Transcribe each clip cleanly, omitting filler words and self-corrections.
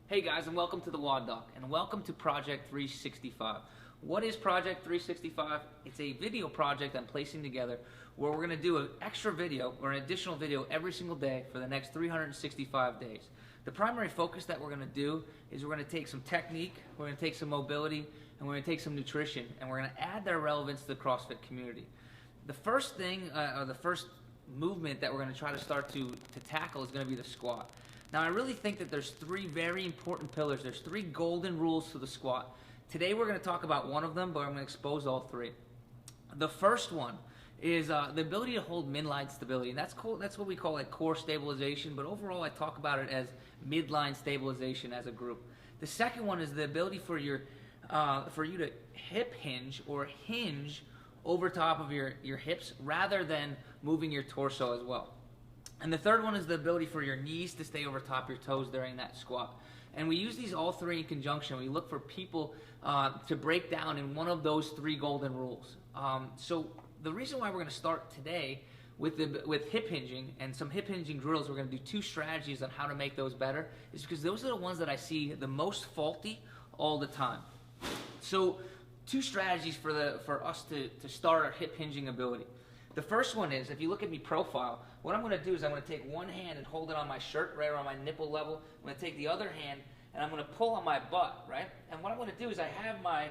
Hey guys, and welcome to the WODdoc, and welcome to Project 365. What is Project 365? It's a video project I'm placing together where we're going to do an extra video or an additional video every single day for the next 365 days. The primary focus that we're going to do is we're going to take some technique, we're going to take some mobility, and we're going to take some nutrition, and we're going to add their relevance to the CrossFit community. The first thing, or the first movement that we're going to try to start to tackle is going to be the squat. Now, I really think that there's three very important pillars. There's three golden rules to the squat. Today, we're going to talk about one of them, but I'm going to expose all three. The first one is the ability to hold midline stability, and that's what we call like core stabilization, but overall, I talk about it as midline stabilization as a group. The second one is the ability for you to hip hinge or hinge over top of your hips rather than moving your torso as well. And the third one is the ability for your knees to stay over top your toes during that squat. And we use these all three in conjunction. We look for people to break down in one of those three golden rules. So the reason why we're going to start today with hip hinging and some hip hinging drills, we're going to do two strategies on how to make those better, is because those are the ones that I see the most faulty all the time. So two strategies for us to start our hip hinging ability. The first one is, if you look at me profile, what I'm going to do is I'm going to take one hand and hold it on my shirt, right around my nipple level. I'm going to take the other hand and I'm going to pull on my butt, right? And what I'm going to do is I have my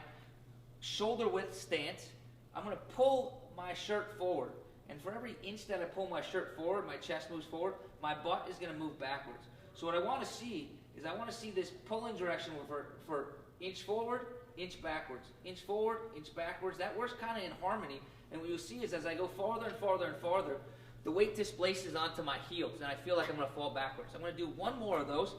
shoulder width stance. I'm going to pull my shirt forward. And for every inch that I pull my shirt forward, my chest moves forward, my butt is going to move backwards. So what I want to see is I want to see this pulling direction for inch forward, inch backwards, inch forward, inch backwards. That works kind of in harmony. And what you'll see is as I go farther and farther and farther, the weight displaces onto my heels, and I feel like I'm going to fall backwards. I'm going to do one more of those.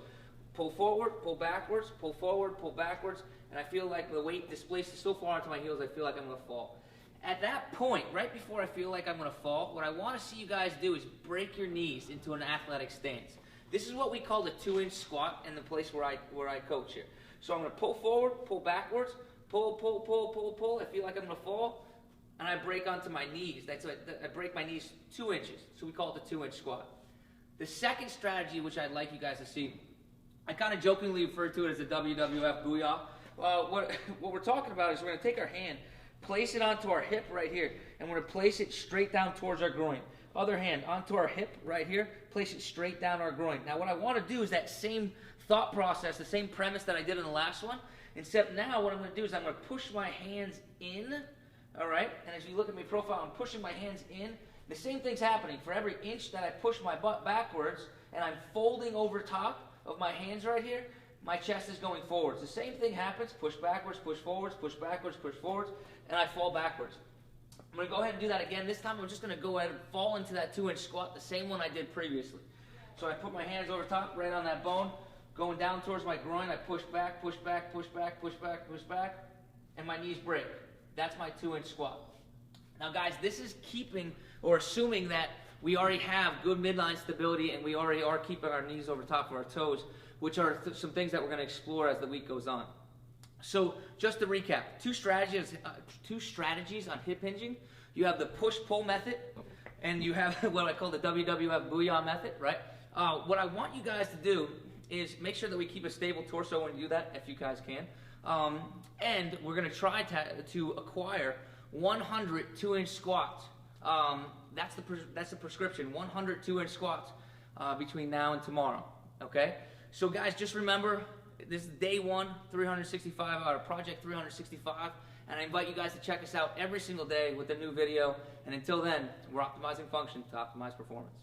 Pull forward, pull backwards, pull forward, pull backwards, and I feel like the weight displaces so far onto my heels, I feel like I'm going to fall. At that point, right before I feel like I'm going to fall, what I want to see you guys do is break your knees into an athletic stance. This is what we call the 2-inch squat in the place where I coach here. So I'm going to pull forward, pull backwards, pull, pull, pull, pull, pull. I feel like I'm going to fall. And I break onto my knees. I break my knees 2 inches. So we call it the 2-inch squat. The second strategy, which I'd like you guys to see, I kind of jokingly refer to it as the WWF booyah. What we're talking about is we're going to take our hand, place it onto our hip right here, and we're going to place it straight down towards our groin. Other hand onto our hip right here, place it straight down our groin. Now what I want to do is that same thought process, the same premise that I did in the last one, except now what I'm going to do is I'm going to push my hands in. All right, and as you look at my profile, I'm pushing my hands in. The same thing's happening. For every inch that I push my butt backwards and I'm folding over top of my hands right here, my chest is going forwards. The same thing happens. Push backwards, push forwards, push backwards, push forwards, and I fall backwards. I'm going to go ahead and do that again. This time I'm just going to go ahead and fall into that 2-inch squat, the same one I did previously. So I put my hands over top, right on that bone, going down towards my groin. I push back, push back, push back, push back, push back, and my knees break. That's my 2-inch squat. Now guys, this is keeping or assuming that we already have good midline stability and we already are keeping our knees over top of our toes, which are some things that we're going to explore as the week goes on. So just to recap, two strategies on hip hinging. You have the push-pull method and you have what I call the WWF booyah method, right? What I want you guys to do is make sure that we keep a stable torso when you do that, if you guys can. And we're going to try to acquire 100 2-inch squats. That's the prescription, 100 2-inch squats between now and tomorrow. Okay? So guys, just remember, this is day 1, 365, our Project 365, and I invite you guys to check us out every single day with a new video. And until then, we're optimizing function to optimize performance.